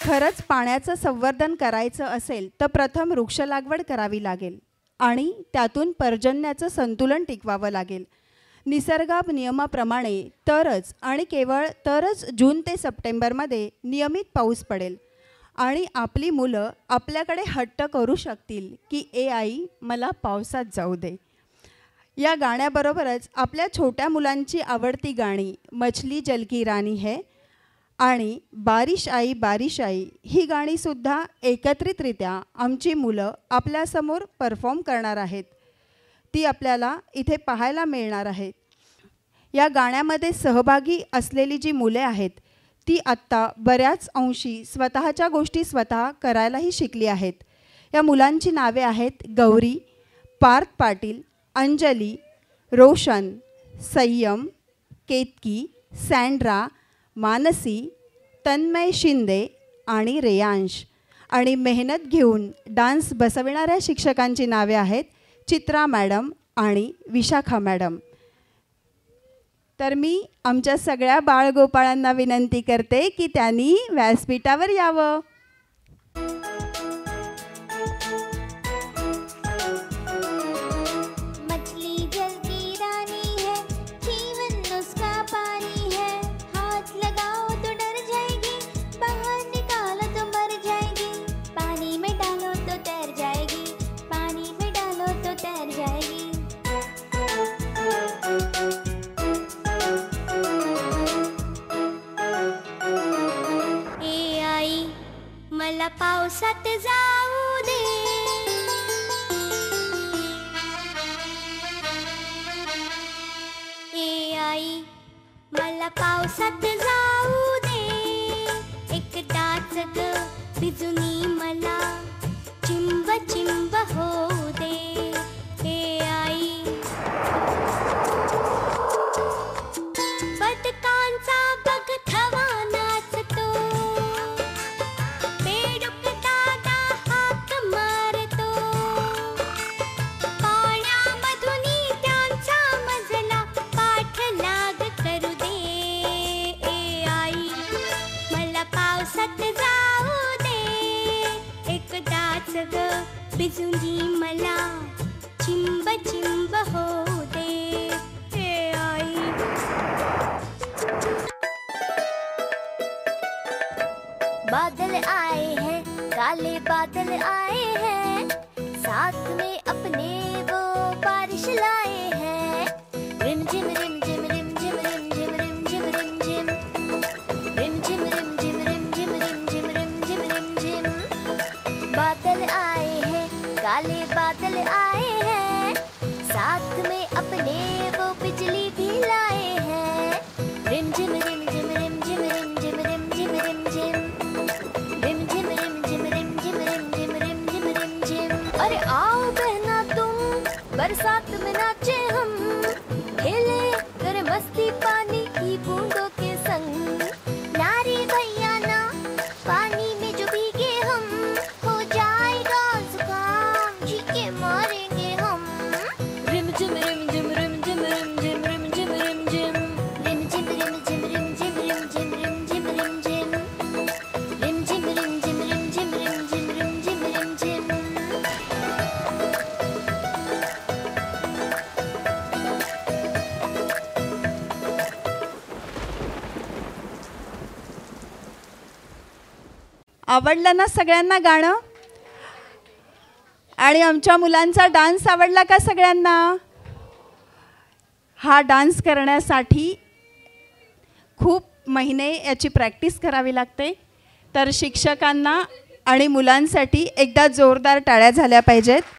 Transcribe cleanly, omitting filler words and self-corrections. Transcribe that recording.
खरंच पाण्याचं संवर्धन करायचं असेल तर प्रथम वृक्ष लागवड करावी लागेल आणि त्यातून पर्जन्याचं संतुलन टिकवावं लागेल. निसर्ग नियमाप्रमाणे तरच आणि केवळ तरच जून ते सप्टेंबरमध्ये नियमित पाऊस पडेल आणि आपली मुलं आपल्याकडे हट्ट करू शकतील की ए आई मला पावसात जाऊ दे. या गाण्याबरोबरच आपल्या छोट्या मुलांची आवडती गाणी मछली जल की रानी है आणि बारिश आई ही गाणीसुद्धा एकत्रितरित्या आमची मुलं आपल्यासमोर परफॉर्म करणार आहेत. ती आपल्याला इथे पाहायला मिळणार आहेत. या गाण्यामध्ये सहभागी असलेली जी मुले आहेत ती आत्ता बऱ्याच अंशी स्वतःच्या गोष्टी स्वतः करायलाही शिकली आहेत. या मुलांची नावे आहेत गौरी, पार्थ पाटील, अंजली, रोशन, संयम, केतकी, सँड्रा, मानसी, तन्मय शिंदे आणि रेयांश. आणि मेहनत घेऊन डान्स बसविणाऱ्या शिक्षकांची नावे आहेत चित्रा मॅडम आणि विशाखा मॅडम. तर मी आमच्या सगळ्या बाळगोपाळांना विनंती करते की त्यांनी व्यासपीठावर यावं. मला पावसात जाऊ दे, ए आई मला पावसात जाऊ दे, एकदाच ग भिजुनी मला चिंब चिंब होऊ दे. ए आई बदकांचा बघ थवा नाचतो, भिजुनी मला चिंब चिंब होऊ दे. हे आई बादल आए हैं, काले बादल आए हैं, साथ में अपने वो बारिश लाए हैं. रिम झिम रिम झिम रिम झिम रिम झिम रिम झिम रिम झिम रिम झिम रिम झिम रिम झिम रिम झिम रिम झिम रिम झिम. बादल आए हैं, काले बादल आए हैं, साथ में अपने वो बिजली भी लाए हैं. रिम झिम रिम झिम रिम झिम रिम झिम रिम झिम रिम झिम रिम झिम रिम झिम रिम झिम रिम झिम रिम झिम रिम झिम. अरे आओ बहना तुम बरसात में नाचे हम, खेले कर मस्ती पानी की बूंदों के संग. नारी भैया ना पानी में जो भीगे हम, हो जाएगा जुकाम जी के मारेंगे हम. रिम झिम रिम झिम रिम झिम रिम झिम रिम झिम रिम झिम रिम झिम रिम झिम रिम झिम रिम झिम रिम झिम रिम झिम रिम झिम रिम झिम रिम झिम रिम झिम रिम झिम रिम झिम. आवडलं ना सगळ्यांना गाणं? आणि आमच्या मुलांचा डान्स आवडला का सगळ्यांना? हा डान्स करण्यासाठी खूप महिने याची प्रॅक्टिस करावी लागते. तर शिक्षकांना आणि मुलांसाठी एकदा जोरदार टाळ्या झाल्या पाहिजेत.